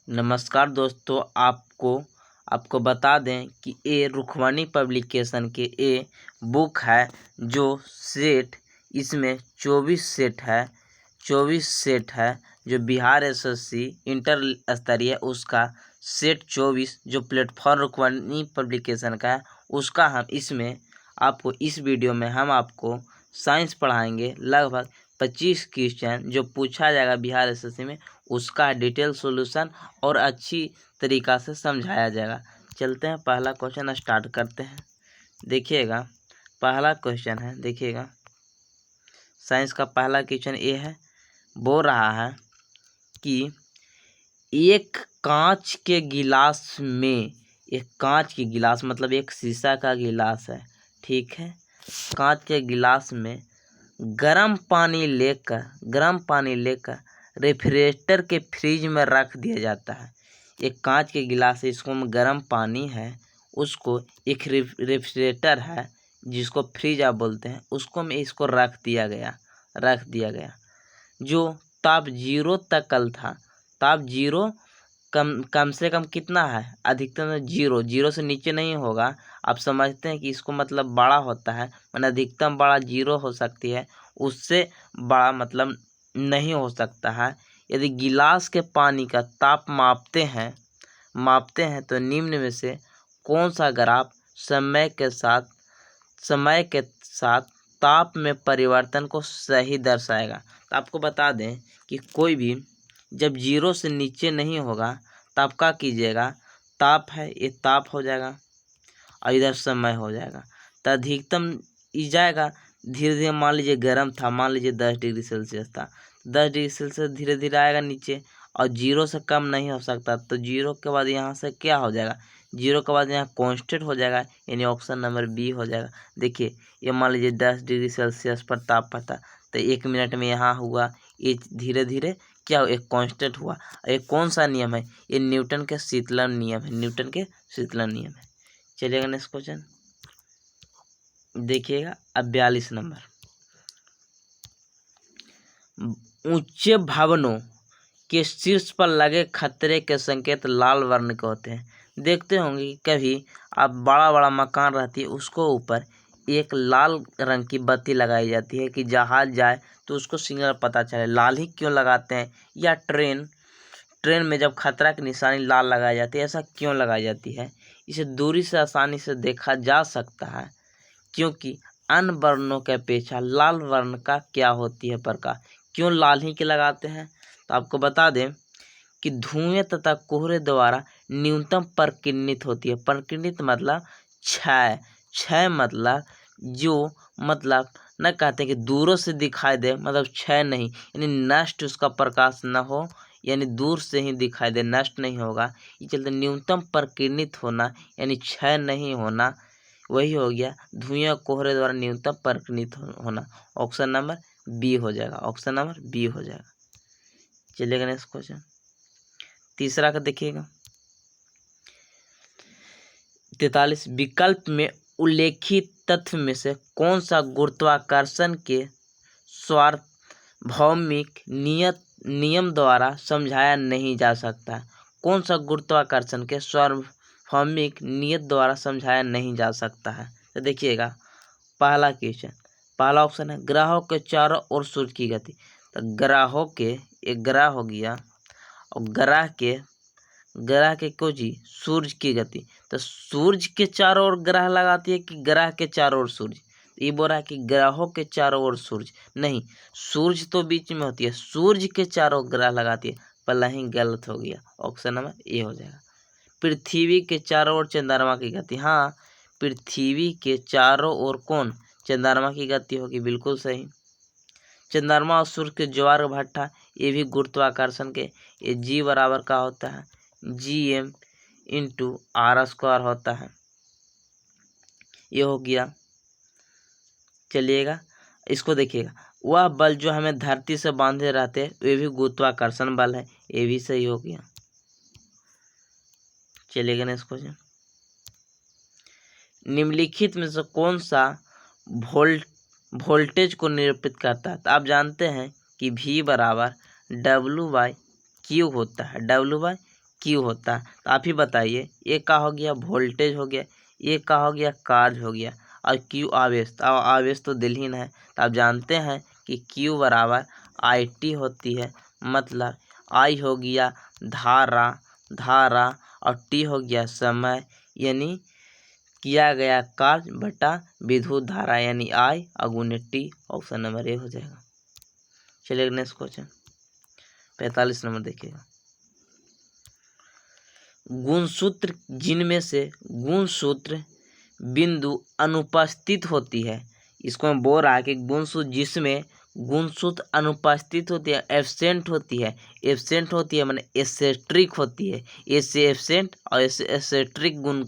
नमस्कार दोस्तों, आपको बता दें कि ये रुखवानी पब्लिकेशन के ये बुक है जो सेट इसमें 24 सेट है जो बिहार एसएससी इंटर स्तरीय उसका सेट 24 जो प्लेटफॉर्म रुखवानी पब्लिकेशन का है उसका हम इसमें आपको इस वीडियो में हम आपको साइंस पढ़ाएंगे। लगभग 25 क्वेश्चन जो पूछा जाएगा बिहार एसएससी में उसका डिटेल सॉल्यूशन और अच्छी तरीक़ा से समझाया जाएगा। चलते हैं, पहला क्वेश्चन स्टार्ट करते हैं। देखिएगा, पहला क्वेश्चन है, देखिएगा साइंस का पहला क्वेश्चन ये है, बोल रहा है कि एक कांच के गिलास में, एक कांच की गिलास मतलब एक शीशा का गिलास है, ठीक है। कांच के गिलास में गर्म पानी लेकर रेफ्रिजरेटर के फ्रिज में रख दिया जाता है। एक कांच के गिलास है, इसको में गर्म पानी है, उसको एक रेफ्रिजरेटर है जिसको फ्रिज आप बोलते हैं, उसको में इसको रख दिया गया जो ताप 0 तक था। ताप 0 कम से कम कितना है, अधिकतम 0 से नीचे नहीं होगा। आप समझते हैं कि इसको मतलब बड़ा होता है, माने अधिकतम बड़ा 0 हो सकती है, उससे बड़ा मतलब नहीं हो सकता है। यदि गिलास के पानी का ताप मापते हैं तो निम्न में से कौन सा ग्राफ समय के साथ ताप में परिवर्तन को सही दर्शाएगा। तो आपको बता दें कि कोई भी जब 0 से नीचे नहीं होगा तब क्या कीजिएगा, ताप है ये ताप हो जाएगा और इधर समय हो जाएगा। तो अधिकतम जाएगा, धीरे धीरे मान लीजिए गर्म था, मान लीजिए 10 डिग्री सेल्सियस था, 10 डिग्री सेल्सियस धीरे धीरे आएगा नीचे और 0 से कम नहीं हो सकता। तो 0 के बाद यहाँ से क्या हो जाएगा, 0 के बाद यहाँ कांस्टेंट हो जाएगा, यानी ऑप्शन नंबर बी हो जाएगा। देखिए ये मान लीजिए 10 डिग्री सेल्सियस पर ताप था, तो 1 मिनट में यहाँ हुआ, ये धीरे धीरे क्या एक कांस्टेंट हुआ। ये कौन सा नियम है, ये न्यूटन के शीतलन नियम है, चलिएगा नेक्स्ट क्वेश्चन देखिएगा। अब 42 नंबर, ऊंचे भवनों के शीर्ष पर लगे खतरे के संकेत लाल वर्ण के होते हैं। देखते होंगे कि कभी आप बड़ा मकान रहती है उसको ऊपर एक लाल रंग की बत्ती लगाई जाती है कि जहाज जाए तो उसको सिग्नल पता चले। लाल ही क्यों लगाते हैं, या ट्रेन में जब खतरा की निशानी लाल लगाई जाती है, ऐसा क्यों लगाई जाती है? इसे दूरी से आसानी से देखा जा सकता है क्योंकि अन्य वर्णों के अपेक्षा लाल वर्ण का क्या होती है प्रकाश। क्यों लाल ही के लगाते हैं? तो आपको बता दें कि धुएं तथा कोहरे द्वारा न्यूनतम प्रकीर्णित होती है। प्रकीर्णित मतलब क्षय मतलब जो मतलब न कहते हैं कि दूरों से दिखाई दे, मतलब क्षय नहीं, यानी नष्ट उसका प्रकाश न हो, यानी दूर से ही दिखाई दे, नष्ट नहीं होगा। ये चलते न्यूनतम प्रकीर्णित होना यानी क्षय नहीं होना, वही हो गया धुएं कोहरे द्वारा न्यूनतम प्रकीर्णित होना। ऑप्शन नंबर बी हो जाएगा। चलिएगा नेक्स्ट क्वेश्चन, तीसरा का देखिएगा। 43 विकल्प में उल्लेखित तथ्य में से कौन सा गुरुत्वाकर्षण के सार्वभौमिक नियम द्वारा समझाया नहीं जा सकता? कौन सा गुरुत्वाकर्षण के सार्वभौमिक नियम द्वारा समझाया नहीं जा सकता है? तो देखिएगा, पहला ऑप्शन है ग्रहों के चारों ओर सूर्य की गति। तो ग्रहों के एक ग्रह हो गया और ग्रह के को जी सूर्य की गति। तो सूर्य के चारों ओर ग्रह लगाती है कि ग्रह के चारों ओर सूर्य? ये बोल रहा है कि ग्रहों के चारों ओर सूर्य नहीं, सूर्य तो बीच में होती है, सूर्य के चारों ग्रह लगाती है, पहला ही गलत हो गया, ऑप्शन नंबर ए हो जाएगा। पृथ्वी के चारों ओर चंद्रमा की गति, हाँ पृथ्वी के चारों ओर कौन, चंद्रमा की गति होगी, बिल्कुल सही। चंद्रमा और सूर्य के ज्वार भट्टा, ये भी गुरुत्वाकर्षण के, ये जी बराबर का होता है GM × r² होता है, ये हो गया। चलिएगा इसको देखिएगा, वह बल जो हमें धरती से बांधे रहते हैं वे भी गुरुत्वाकर्षण बल है, ये भी सही हो गया। चलिएगा नेक्स्ट क्वेश्चन, निम्नलिखित में से कौन सा वोल्टेज को निरूपित करता है? तो आप जानते हैं कि V बराबर W/Q होता है, W/Q क्यू होता है। तो आप ही बताइए, ये का हो गया वोल्टेज हो गया, ये का हो गया कार्य हो गया, और क्यू आवेश। तो आवेश तो दिलहीन है, तो आप जानते हैं कि क्यू बराबर आई टी होती है। मतलब आई हो गया धारा और टी हो गया समय, यानी किया गया कार्य बटा विद्युत धारा, यानी आई अगुने टी। ऑप्शन नंबर ए हो जाएगा। चलिए नेक्स्ट क्वेश्चन 45 नंबर देखिएगा। गुणसूत्र जिनमें से गुणसूत्र बिंदु अनुपस्थित होती है, इसको हम बोल रहा है कि गुणसूत्र जिसमें गुणसूत्र अनुपस्थित होती है, एब्सेंट होती है, एब्सेंट होती है माने एसेट्रिक होती है। ऐसे एब्सेंट और ऐसे एसेट्रिक गुण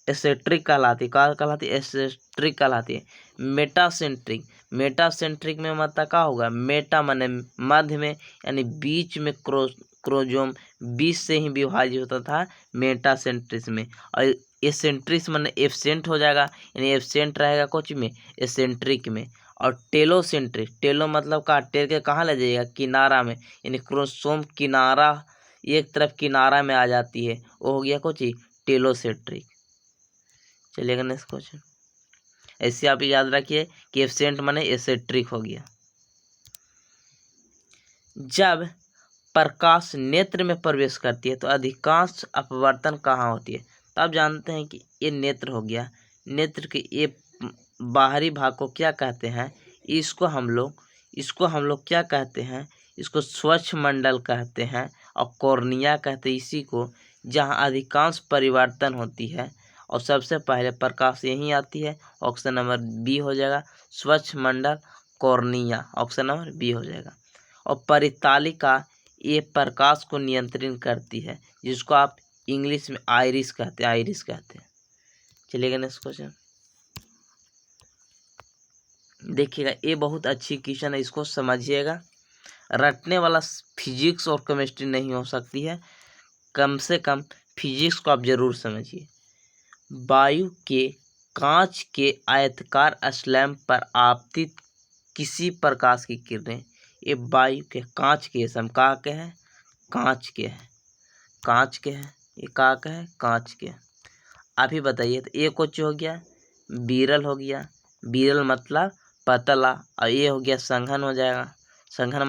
एसेट्रिक कहलाती है। क्या कहलाती है? एसेट्रिक कहलाती है। मेटासेंट्रिक, मेटासेंट्रिक में मतलब क्या होगा? मेटा माने मध्य में, यानी बीच में क्रोमोसोम 20 से ही विभाजित होता था मेटासेंट्रिक में। और एसेंट्रिक माने एब्सेंट हो जाएगा, यानी एब्सेंट रहेगा कुछ में, एसेंट्रिक में। और टेलोसेंट्रिक, टेलो मतलब का टेल के कहाँ ले जाइएगा? किनारा में, यानी क्रोमोसोम किनारा एक तरफ किनारा में आ जाती है, वो हो गया कुछ ही टेलोसेंट्रिक। चलिएगा नेक्स्ट क्वेश्चन। ऐसे आप याद रखिए कि एब्सेंट माने एसेंट्रिक हो गया। जब प्रकाश नेत्र में प्रवेश करती है तो अधिकांश अपवर्तन कहाँ होती है? तो आप जानते हैं कि ये नेत्र हो गया, नेत्र के ये बाहरी भाग को क्या कहते हैं? इसको हम लोग क्या कहते हैं? इसको स्वच्छ मंडल कहते हैं और कॉर्निया कहते हैं इसी को, जहाँ अधिकांश परिवर्तन होती है। और सबसे पहले प्रकाश यहीं आती है। ऑप्शन नंबर बी हो जाएगा, स्वच्छ मंडल कॉर्निया। ऑप्शन नंबर बी हो जाएगा। और परितालिका ये प्रकाश को नियंत्रित करती है, जिसको आप इंग्लिश में आइरिस कहते हैं, आइरिस कहते हैं। चलिएगा नेक्स्ट क्वेश्चन देखिएगा, ये बहुत अच्छी क्वेश्चन है, इसको समझिएगा। रटने वाला फिजिक्स और केमिस्ट्री नहीं हो सकती है, कम से कम फिजिक्स को आप जरूर समझिए। वायु के कांच के आयताकार स्लैब पर आपतित किसी प्रकाश की किरणें, ये वायु के कांच के समका के हैं, कांच के हैं, कांच के हैं, ये का है? कांच के। आप ही बताइए। तो ये कुछ हो गया बीरल हो गया, बीरल मतलब पतला, और ये हो गया संघन हो जाएगा। संघन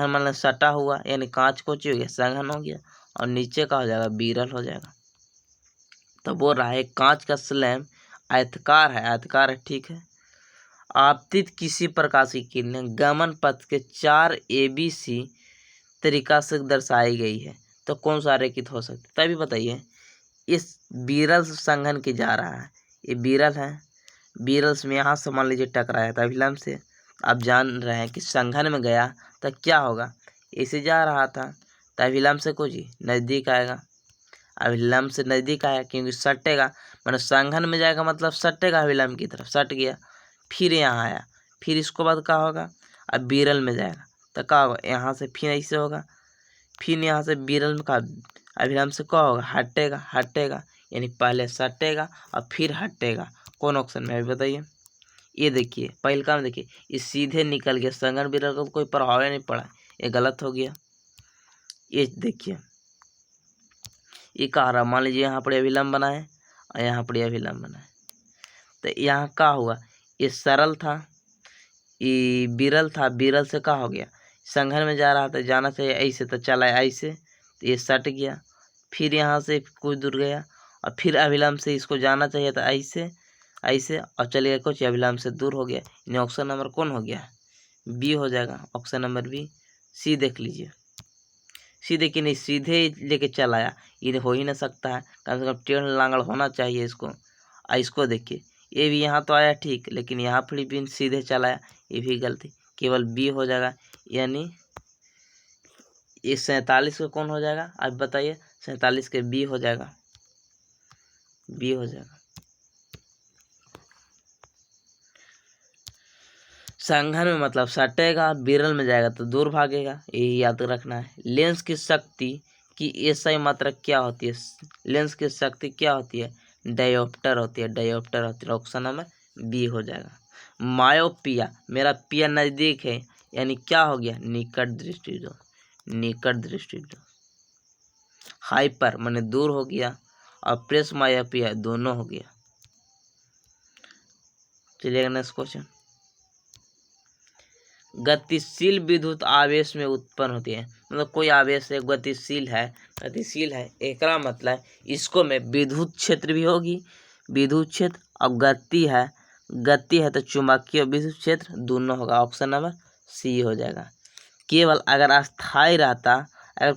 मतलब सटा हुआ, यानी कांच को हो गया संघन हो गया, और नीचे का हो जाएगा बीरल हो जाएगा। तो बोल रहा है कांच का स्लैब आयताकार है, ठीक है। आपतित किसी प्रकाश की किरणें गमन पथ के 4 ABC तरीका से दर्शाई गई है, तो कौन सा रेखित हो सकता है? तभी बताइए। इस बीरल संघन के जा रहा है, ये बीरल है, बीरल में यहाँ से मान लीजिए टकराया था अभिलंब से। आप जान रहे हैं कि संघन में गया तो क्या होगा? ऐसे जा रहा था तो अभिलंब से कुछ ही नज़दीक आएगा, अभिलंब से नज़दीक आया क्योंकि सटेगा, मतलब संघन में जाएगा मतलब सटेगा, अभिलंब की तरफ सट गया। फिर यहाँ आया, फिर इसको बाद क्या होगा? अब बीरल में जाएगा तो क्या होगा? यहाँ से फिर ऐसे होगा, फिर यहाँ से बीरल में का अभिलंब से क्या होगा? हटेगा, यानी पहले सटेगा और फिर हटेगा। कौन ऑप्शन में अभी बताइए? ये देखिए पहले काम देखिए, ये सीधे निकल गया, संघन बीरल का कोई प्रभाव ही नहीं पड़ा, ये गलत हो गया। ये देखिए ये कह रहा, मान लीजिए यहाँ पर अभिलंब बना है और यहाँ पर अभिलंब बना है, तो यहाँ क्या हुआ? ये सरल था, ये बिरल था, बिरल से क्या हो गया? संघन में जा रहा था, जाना चाहिए ऐसे तो चला ऐसे, तो ये सट गया। फिर यहाँ से कुछ दूर गया और फिर अभिलंब से इसको जाना चाहिए था ऐसे ऐसे, और चलिए कुछ अभिलंब से दूर हो गया। यानी ऑप्शन नंबर कौन हो गया? बी हो जाएगा, ऑप्शन नंबर बी। सी देख लीजिए, सी देखिए नहीं, सीधे लेके चल आया, ये हो ही नहीं सकता है, कम से कम टेढ़ लांगड़ होना चाहिए इसको। इसको देखिए, ये भी यहाँ तो आया ठीक, लेकिन यहाँ पर भी सीधे चला आया, ये भी गलती, केवल बी हो जाएगा। यानी ये 47 का कौन हो जाएगा? आप बताइए। 47 के बी हो जाएगा, बी हो जाएगा। संघन में मतलब सटेगा, बिरल में जाएगा तो दूर भागेगा, यही याद रखना है। लेंस की शक्ति की एसआई मात्रा क्या होती है? लेंस की शक्ति क्या होती है? डायोप्टर होती है, डायोप्टर होती है। ऑप्शन नंबर बी हो जाएगा। मायोपिया, मेरा पिया नजदीक है, यानी क्या हो गया? निकट दृष्टि दोष, निकट दृष्टि दोष। हाइपर माने दूर हो गया, और प्रेस मायोपिया दोनों हो गया। चलिए नेक्स्ट क्वेश्चन। गतिशील विद्युत आवेश में उत्पन्न होती है, मतलब कोई आवेश एक गतिशील है एकरा मतलब इसको में विद्युत क्षेत्र भी होगी, विद्युत क्षेत्र, अब गति है तो चुंबकीय विद्युत क्षेत्र दोनों होगा। ऑप्शन नंबर सी हो जाएगा। केवल अगर अस्थाई रहता, अगर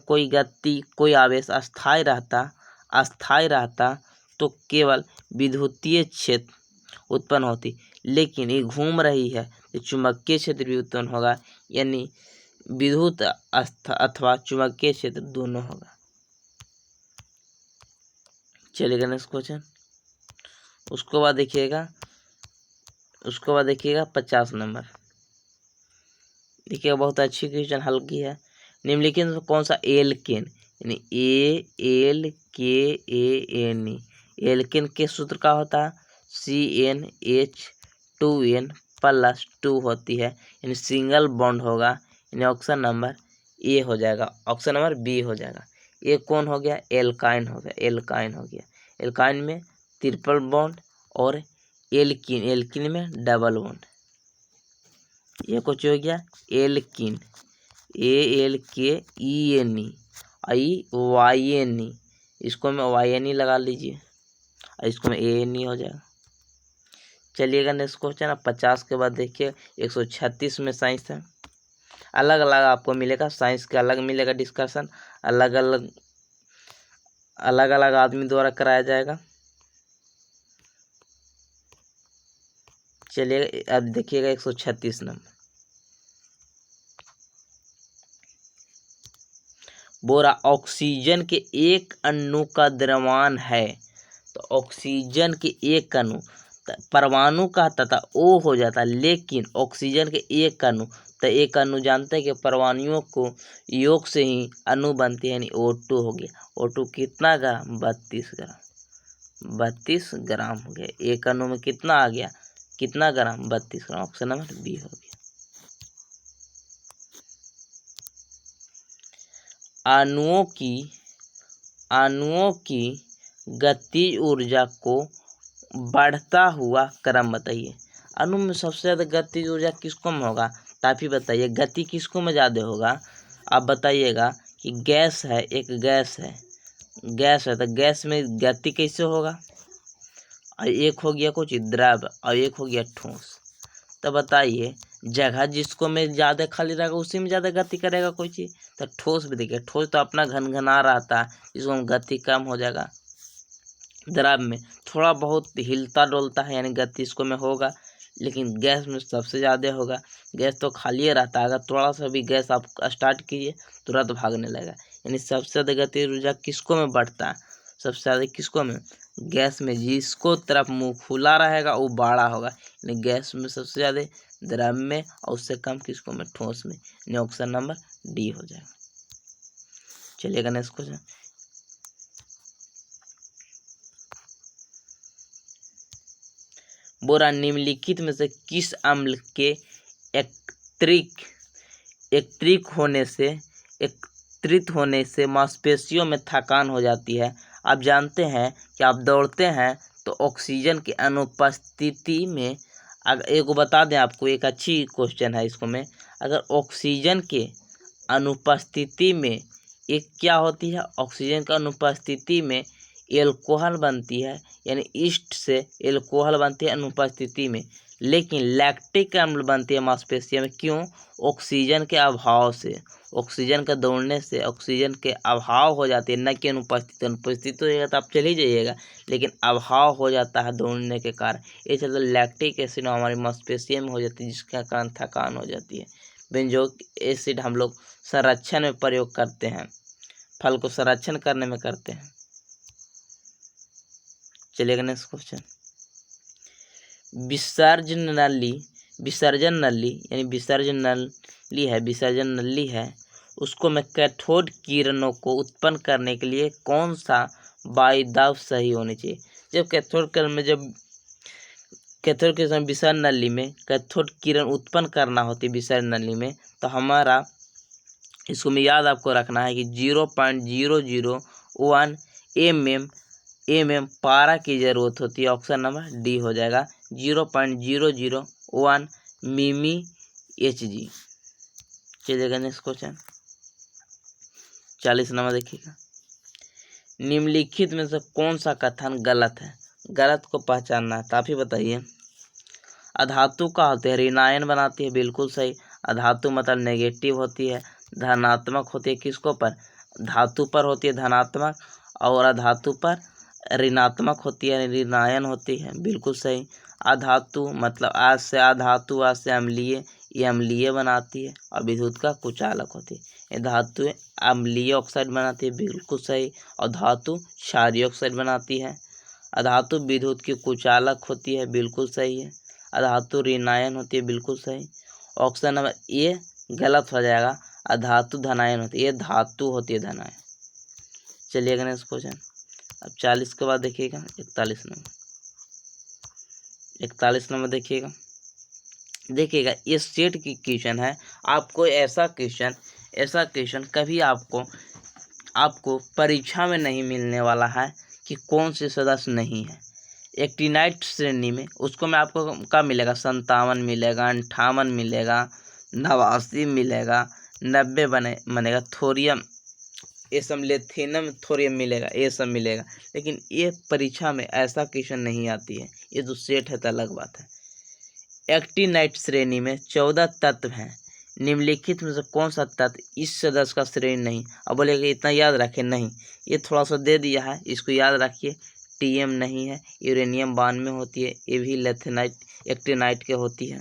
कोई आवेश अस्थाई रहता तो केवल विद्युतीय क्षेत्र उत्पन्न होती, लेकिन ये घूम रही है तो चुंबकीय क्षेत्र भी उत्पन्न होगा, यानी विद्युत अथवा चुंबकीय क्षेत्र दोनों होगा। चलिएगा नेक्स्ट क्वेश्चन। उसके बाद देखिएगा 50 नंबर। देखिएगा बहुत अच्छी क्वेश्चन हल की है। निम्नलिखित में कौन सा एल्केन, यानी ALKANE, एल्केन के सूत्र का होता है CnH2n+2 होती है, यानी सिंगल बॉन्ड होगा, यानी ऑप्शन नंबर ए हो जाएगा, ऑप्शन नंबर बी हो जाएगा। ये कौन हो गया? एल्काइन हो गया। एल्काइन में ट्रिपल बॉन्ड और एल्किन में डबल बॉन्ड। ये कुछ हो गया एल्किन, ALKENE, YNE, इसको में YNE लगा लीजिए और इसको में ANE हो जाएगा। चलिएगा नेक्स्ट क्वेश्चन। अब 50 के बाद देखिए 136 में साइंस है। अलग अलग आपको मिलेगा, साइंस का अलग मिलेगा डिस्कशन, अलग अलग आदमी द्वारा कराया जाएगा। चलिए अब देखिएगा 136 नंबर। बोरा ऑक्सीजन के एक अणु का द्रव्यमान है, तो ऑक्सीजन के एक अणु परमाणु कहता था O हो जाता, लेकिन ऑक्सीजन के एक अणु, तो एक अणु जानते हैं कि परमाणुओं को योग से ही अणु बनते हैं, यानी O2 हो गया। O2 कितना ग्राम? 32 ग्राम। 32 ग्राम हो गया। एक अणु में कितना आ गया? कितना ग्राम? 32 ग्राम। ऑप्शन नंबर बी हो गया। अणुओं की गतिज ऊर्जा को बढ़ता हुआ क्रम बताइए। अणु में सबसे ज़्यादा गतिज ऊर्जा किसको में होगा? तो आप ही बताइए, गति किसको में ज़्यादा होगा? आप बताइएगा कि गैस है तो गैस में गति कैसे होगा? और एक हो गया कुछ द्रव और एक हो गया ठोस। तो बताइए, जगह जिसको में ज़्यादा खाली रहेगा उसी में ज़्यादा गति करेगा कोई चीज़। तो ठोस भी देखिए, ठोस तो अपना घनघना रहता है, इसको में गति कम हो जाएगा। द्रव में थोड़ा बहुत हिलता डोलता है, यानी गति इसको में होगा, लेकिन गैस में सबसे ज़्यादा होगा। गैस तो खाली रहता है, अगर थोड़ा सा भी गैस आप स्टार्ट कीजिए तुरंत भागने लगेगा। यानी सबसे ज़्यादा गति ऊर्जा किसको में बढ़ता है? सबसे ज़्यादा किसको में? गैस में। जिसको तरफ मुंह खुला रहेगा वो बड़ा होगा, यानी गैस में सबसे ज़्यादा, द्रव में, और उससे कम किसको में? ठोस में, यानी ऑप्शन नंबर डी हो जाएगा। चलिएगा नेक्स्ट क्वेश्चन। बोरा निम्नलिखित में से किस अम्ल के एकत्रित होने से मांसपेशियों में थकान हो जाती है? आप जानते हैं कि आप दौड़ते हैं तो ऑक्सीजन की अनुपस्थिति में, अगर एक बता दें आपको, एक अच्छी क्वेश्चन है इसको में, अगर ऑक्सीजन के अनुपस्थिति में एक क्या होती है? ऑक्सीजन की अनुपस्थिति में एल्कोहल बनती है, यानी ईस्ट से एल्कोहल बनती है अनुपस्थिति में, लेकिन लैक्टिक अम्ल बनती है मांसपेशियों में। क्यों? ऑक्सीजन के अभाव से, ऑक्सीजन का दौड़ने से ऑक्सीजन के अभाव हो जाती है, न कि अनुपस्थित हो जाएगा तो आप चल ही जाइएगा, लेकिन अभाव हो जाता है दौड़ने के कारण। ये चलते लैक्टिक एसिड हमारी मांसपेशियों में हो जाती है, जिसके कारण थकान हो जाती है। बेंजोइक एसिड हम लोग संरक्षण में प्रयोग करते हैं, फल को संरक्षण करने में करते हैं। चलिएगा नेक्स्ट क्वेश्चन। विसर्जन नली है, उसको में कैथोड किरणों को उत्पन्न करने के लिए कौन सा वायुदाब सही होनी चाहिए? जब कैथोड किरण विसर्जन नली में कैथोड किरण उत्पन्न करना होती है विसर्जन नली में, तो हमारा इसको में याद आपको रखना है कि mm पारा की ज़रूरत होती है। ऑप्शन नंबर डी हो जाएगा 0.001 मिमी Hg। चलिएगा नेक्स्ट क्वेश्चन 40 नंबर देखिएगा। निम्नलिखित में से कौन सा कथन गलत है? गलत को पहचानना है, तो आप ही बताइए। अधातु का होते हैं ऋणायन बनाती है, बिल्कुल सही। अधातु मतलब नेगेटिव होती है, धनात्मक होती है। किसको पर? धातु पर होती है धनात्मक, और अधातु पर ऋणात्मक होती है, ऋणायन होती है, बिल्कुल सही। अधातु मतलब आज से अधातु, आज से अम्लीय, ये अम्लीय बनाती है, और विद्युत का कुचालक होती है। ये धातु अम्लीय ऑक्साइड बनाती है, बिल्कुल सही। और धातु क्षारीय ऑक्साइड बनाती है। अधातु विद्युत की कुचालक होती है, बिल्कुल सही है। अधातु ऋणायन होती है, बिल्कुल सही। ऑप्शन नंबर ए गलत हो जाएगा, अधातु धनायन होती है, ये धातु होती है धनायन। चलिएगा नेक्स्ट क्वेश्चन। अब 40 के बाद देखिएगा 41 नंबर देखिएगा ये सेट की क्वेश्चन है। आपको ऐसा क्वेश्चन कभी आपको परीक्षा में नहीं मिलने वाला है कि कौन से सदस्य नहीं है। एक्टिनाइट श्रेणी में उसको में आपको कब मिलेगा? 57 मिलेगा, 58 मिलेगा, 89 मिलेगा, 90 बनेगा। थोरियम ये सब, लिथियम थोरियम मिलेगा, ये सब मिलेगा। लेकिन ये परीक्षा में ऐसा क्वेश्चन नहीं आती है। ये जो सेट है तो अलग बात है। एक्टिनाइट श्रेणी में 14 तत्व हैं। निम्नलिखित में से कौन सा तत्व इस सदस्य का श्रेणी नहीं? अब बोलेगा इतना याद रखें, नहीं, ये थोड़ा सा दे दिया है, इसको याद रखिए। टीएम नहीं है, यूरेनियम 92 होती है, ये भी लिथियनाइट एक्टिनाइट के होती है,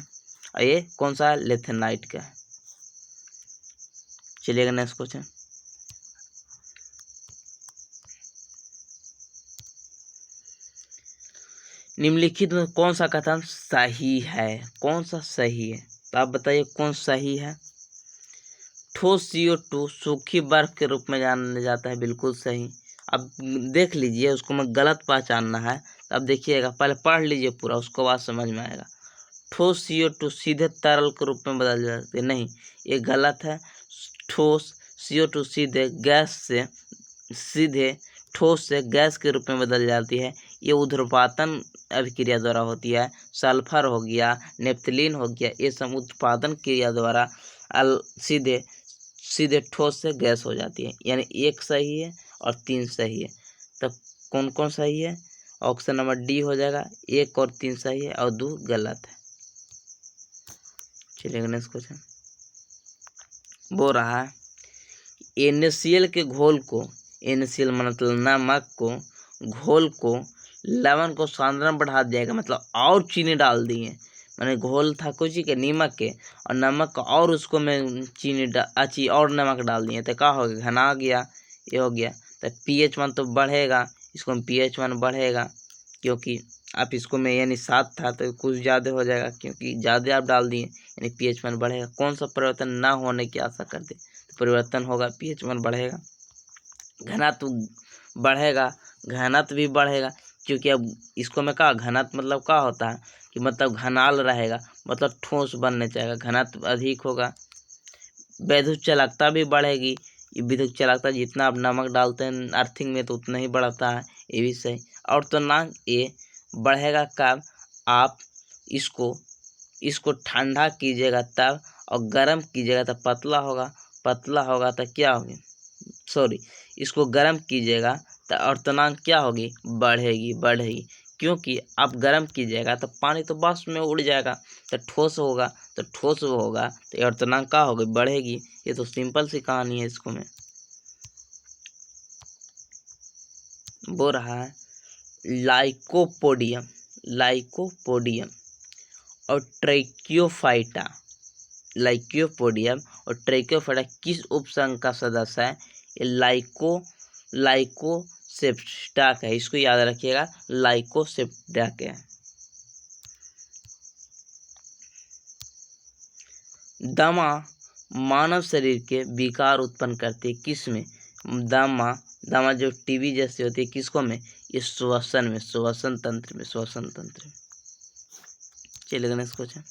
और ये कौन सा है? लिथियनाइट का है। चलिएगा नेक्स्ट क्वेश्चन। निम्नलिखित में कौन सा कथन सही है? कौन सा सही है? तो आप बताइए कौन सही है। ठोस CO2 सूखी बर्फ के रूप में जाना जाता है, बिल्कुल सही। अब देख लीजिए, उसको मैं गलत पहचानना है, तो अब देखिएगा, पहले पढ़ लीजिए पूरा, उसको बाद समझ में आएगा। ठोस CO2 सीधे तरल के रूप में बदल जाती है, नहीं, ये गलत है। ठोस CO2 सीधे ठोस से गैस के रूप में बदल जाती है। ये ऊर्ध्वपातन अभिक्रिया द्वारा होती है। सल्फर हो गया, नेप्थलीन हो गया, ये सब उत्पादन क्रिया द्वारा सीधे ठोस से गैस हो जाती है। यानी 1 सही है और 3 सही है। तब कौन कौन सही है? ऑप्शन नंबर डी हो जाएगा, 1 और 3 सही है और 2 गलत है। चलिए नेक्स्ट क्वेश्चन। वो रहा NaCl के घोल को, NaCl मतलब नमक को, घोल को, लवण को सांद्रण बढ़ा दिया, मतलब और चीनी डाल दिए। मैंने घोल था कुछ के नीमक के, और नमक का, और उसको मैं चीनी और नमक डाल दिए, तो क्या हो गया? घना गया, ये हो गया। तो pH 1 तो बढ़ेगा, इसको में pH 1 बढ़ेगा, क्योंकि आप इसको में यानी 7 था तो कुछ ज़्यादा हो जाएगा, क्योंकि ज़्यादा आप डाल दिए, यानी pH 1 बढ़ेगा। कौन सा परिवर्तन ना होने की आशा करते? तो परिवर्तन होगा, pH 1 बढ़ेगा। घनत्व बढ़ेगा, घनत्व भी बढ़ेगा, क्योंकि अब इसको में क्या घनत्व मतलब क्या होता है कि मतलब घनाल रहेगा, मतलब ठोस बनने चाहेगा, घनत्व अधिक होगा। विद्युत चालकता भी बढ़ेगी। ये विद्युत चालकता जितना आप नमक डालते हैं अर्थिंग में तो उतना ही बढ़ता है, ये भी सही। और तो ना ये बढ़ेगा कब? आप इसको ठंडा कीजिएगा तब, और गर्म कीजिएगा तो पतला होगा तो क्या होगी? सॉरी, इसको गर्म कीजिएगा तो अर्तनांक क्या होगी? बढ़ेगी, क्योंकि आप गर्म कीजिएगा तो पानी तो वाष्प में उड़ जाएगा, तो ठोस होगा तो अर्तनांक क्या होगी? बढ़ेगी। ये तो सिंपल सी कहानी है। इसको में वो रहा है लाइकोपोडियम और ट्रैकियोफाइटा किस उपसंघ का सदस्य है? ये लाइकोसेप्टाक है, इसको याद रखिएगा, लाइकोसेप्टाक है। दमा मानव शरीर के विकार उत्पन्न करती है, किस में? दमा जो टीबी जैसी होती है, किसको में? ये श्वसन तंत्र में। चलिए नेक्स्ट क्वेश्चन।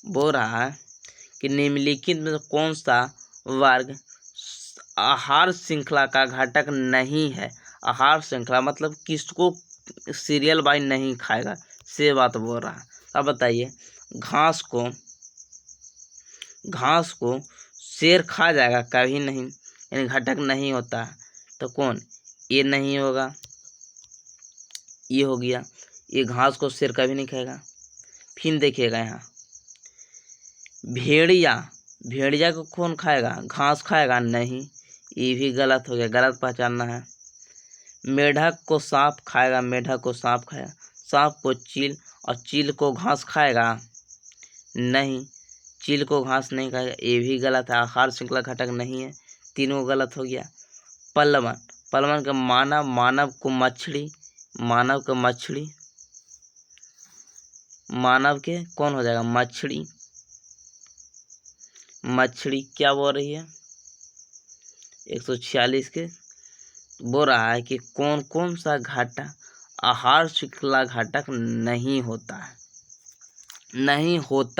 वो रहा है कि निम्नलिखित में कौन सा वर्ग आहार श्रृंखला का घटक नहीं है। आहार श्रृंखला मतलब किसको सीरियल बाई नहीं खाएगा, से बात बोल रहा है। अब बताइए, घास को शेर खा जाएगा, कभी नहीं, यानी घटक नहीं होता है। तो कौन, ये नहीं होगा, ये हो गया, ये घास को शेर कभी नहीं खाएगा। फिर देखिएगा यहाँ भेड़िया को कौन खाएगा, घास खाएगा नहीं, ये भी गलत हो गया, गलत पहचानना है। मेढक को सांप खाएगा, मेढक को सांप खाएगा। सांप को चील, और चील को घास खाएगा नहीं, चील को घास नहीं खाएगा, ये भी गलत है, आहार श्रृंखला घटक नहीं है, तीनों गलत हो गया। पलवन का मानव को मछली, मानव के कौन हो जाएगा, मछली क्या बोल रही है 146 के बोल रहा है कि कौन कौन सा घटक आहार श्रृंखला घटक नहीं होता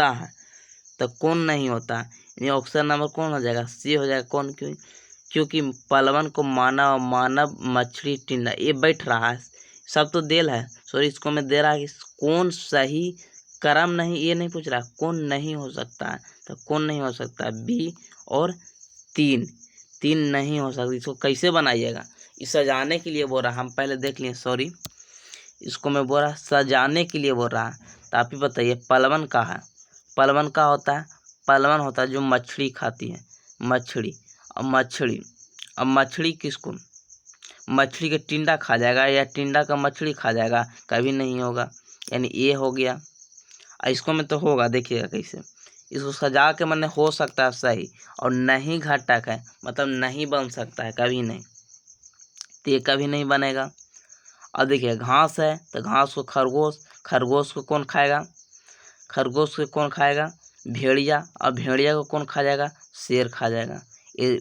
है, तो कौन नहीं होता है, यानी ऑप्शन नंबर कौन हो जाएगा, सी हो जाएगा। कौन, क्योंकि पलवन को मानव मछली टिंडा ये बैठ रहा है, सब तो देल है, सॉरी इसको मैं दे रहा है कि कौन सही क्रम नहीं, ये नहीं पूछ रहा कौन नहीं हो सकता है, तो कौन नहीं हो सकता, बी और तीन नहीं हो सकती। इसको कैसे बनाइएगा, इस सजाने के लिए बोल रहा, हम पहले देख लिए, सॉरी इसको मैं बोल रहा सजाने के लिए बोल रहा। तो आप ही बताइए पलवन का है, पलवन का होता है, पलवन होता है जो मछली खाती है, मछली। अब मछली किसको, मछली के टिंडा खा जाएगा या टिंडा का मछली खा जाएगा, कभी नहीं होगा, यानी ये हो गया। इसको में तो होगा, देखिएगा कैसे, इसको सजा के मैंने हो सकता है सही, और नहीं घटक है मतलब नहीं बन सकता है, कभी नहीं, तो ये कभी नहीं बनेगा। अब देखिए घास है, तो घास को खरगोश को कौन खाएगा, खरगोश को कौन खाएगा, भेड़िया, और भेड़िया को कौन खा जाएगा, शेर खा जाएगा। ये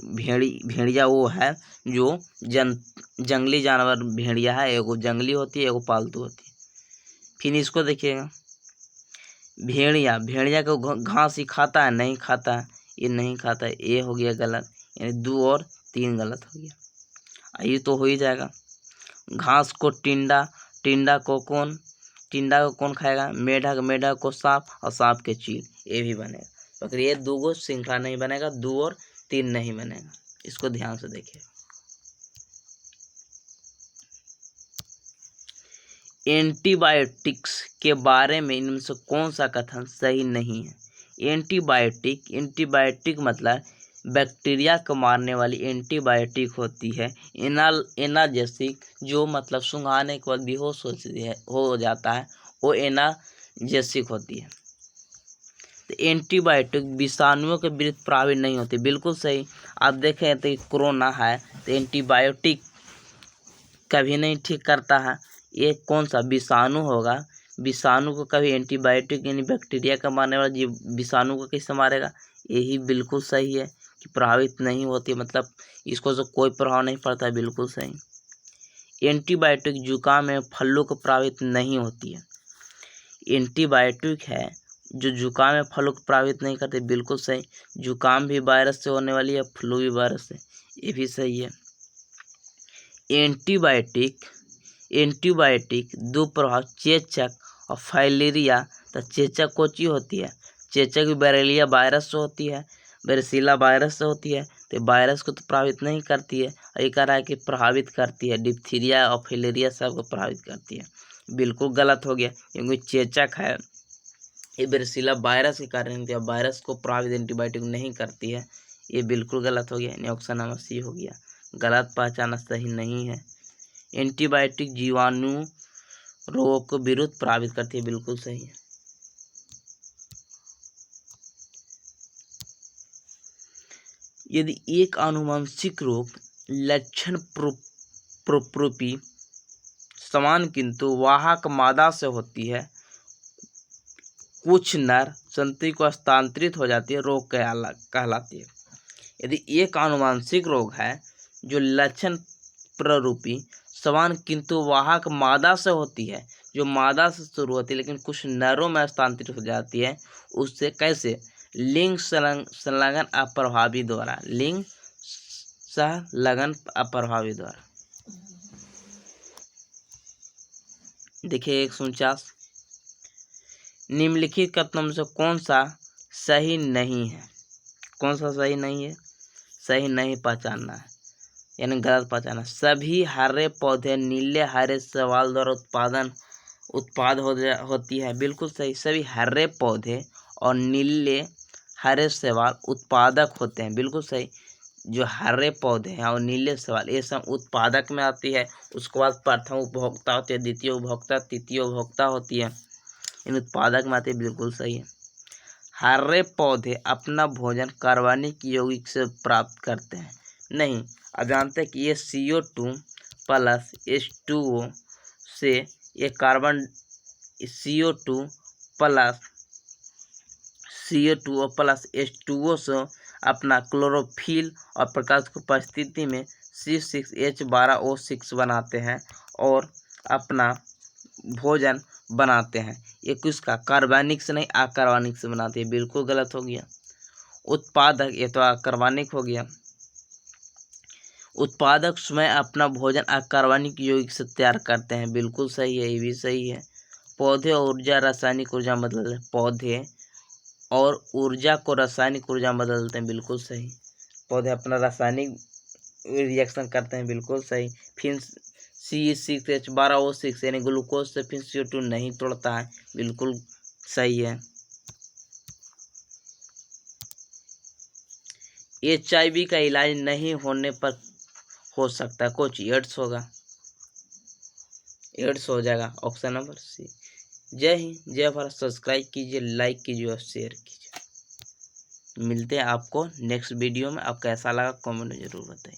भेड़िया वो है जो जंगली जानवर भेड़िया है, एगो जंगली होती है, एगो पालतू होती है। फिर इसको देखिएगा, भेड़िया को घास ही खाता है, नहीं खाता है, ये नहीं खाता है, ये हो गया गलत, यानी 2 और 3 गलत हो गया। ये तो हो ही जाएगा। घास को टिंडा को कौन खाएगा, मेढक को सांप, और सांप के चील, ये भी बनेगा। तो ये 2 श्रृंखला नहीं बनेगा, 2 और 3 नहीं बनेगा, इसको ध्यान से देखिए। एंटीबायोटिक्स के बारे में इनमें से कौन सा कथन सही नहीं है। एंटीबायोटिक मतलब बैक्टीरिया को मारने वाली एंटीबायोटिक होती है। एनाल्जेसिक जो मतलब सूंघाने के बाद बेहोश हो जाता है, वो एनाल्जेसिक होती है। तो एंटीबायोटिक विषाणुओं के विरुद्ध प्रभावी नहीं होती, बिल्कुल सही। आप देखें तो कोरोना है, तो एंटीबायोटिक कभी नहीं ठीक करता है, ये कौन सा विषाणु होगा, विषाणु को कभी एंटीबायोटिक यानी बैक्टीरिया का मारने वाला जीव विषाणु को कैसे मारेगा, यही बिल्कुल सही है कि प्रभावित नहीं होती, मतलब इसको तो कोई प्रभाव नहीं पड़ता है, बिल्कुल सही। एंटीबायोटिक जुकाम में फ्लू को प्रभावित नहीं होती है, एंटीबायोटिक है जो जुकाम में फ्लू को प्रभावित नहीं करते, बिल्कुल सही। जुकाम भी वायरस से होने वाली है, फ्लू भी वायरस से, ये भी सही है। एंटीबायोटिक 2 प्रभाव, चेचक और फाइलेरिया। तो चेचक कोची होती है, चेचक भी बैरेलिया वायरस से होती है, बैरसीला वायरस से होती है, तो वायरस को तो प्रभावित नहीं करती है, और ये कह रहा है कि प्रभावित करती है, डिप्थीरिया और फाइलेरिया सबको प्रभावित करती है, बिल्कुल गलत हो गया, क्योंकि चेचक है ये बैरसीला वायरस के कारण वायरस को प्रभावित एंटीबायोटिक नहीं करती है, ये बिल्कुल गलत हो गया, यानी ऑप्शन नंबर सी हो गया, गलत पहचाना सही नहीं है। एंटीबायोटिक जीवाणु रोगों को विरुद्ध प्रभावित करती है, बिल्कुल सही है। यदि एक आनुवंशिक रोग लक्षण प्ररूपी समान किंतु वाहक मादा से होती है, कुछ नर संतति को हस्तांतरित हो जाती है, रोग कहलाती है। यदि एक आनुवंशिक रोग है जो लक्षण प्ररूपी समान किंतु वाहक मादा से होती है, जो मादा से शुरू होती है लेकिन कुछ नरों में हस्तांतरित हो जाती है, उससे कैसे, लिंग संलग्न अप्रभावी द्वारा, लिंग सह लगन अप्रभावी द्वारा। देखिए 149, निम्नलिखित कथनों से कौन सा सही नहीं है? कौन सा सही नहीं है? सही नहीं पहचानना है यानी गलत पहचाना। सभी हरे पौधे नीले हरे शैवाल द्वारा उत्पाद होती है। बिल्कुल सही। सभी हरे पौधे और नीले हरे शैवाल उत्पादक होते हैं। बिल्कुल सही। जो हरे पौधे हैं और नीले शैवाल ये सब उत्पादक में आती है। उसके बाद प्रथम उपभोक्ता होती है, द्वितीय उपभोक्ता, तृतीय उपभोक्ता होती है, इन उत्पादक में आती है। बिल्कुल सही है। हरे पौधे अपना भोजन कार्बनिक यौगिक से प्राप्त करते हैं। नहीं, आप जानते हैं कि ये CO2 प्लस H2O से ये कार्बन CO2 प्लस H2O से अपना क्लोरोफिल और प्रकाश की उपस्थिति में C6H12O6 बनाते हैं और अपना भोजन बनाते हैं। ये किसका? कार्बनिक से नहीं, अकार्बनिक से बनाते हैं। बिल्कुल गलत हो गया। उत्पादक, ये तो अकार्बनिक हो गया। उत्पादक स्वयं अपना भोजन अकार्बनिक यौगिक से तैयार करते हैं। बिल्कुल सही है, ये भी सही है। पौधे और ऊर्जा रासायनिक ऊर्जा में बदलते हैं। पौधे और ऊर्जा को रासायनिक ऊर्जा में बदलते हैं। बिल्कुल सही। पौधे अपना रासायनिक रिएक्शन करते हैं। बिल्कुल सही। फिर C6H12O6 यानी ग्लूकोज से फिर CO2 नहीं तोड़ता है। बिल्कुल सही है। HIV का इलाज नहीं होने पर हो सकता है कुछ एड्स होगा। एड्स हो जाएगा। Option number C। जय हिंद, जय भारत। सब्सक्राइब कीजिए, लाइक कीजिए और शेयर कीजिए। मिलते हैं आपको नेक्स्ट वीडियो में। आप कैसा लगा कमेंट में जरूर बताइए।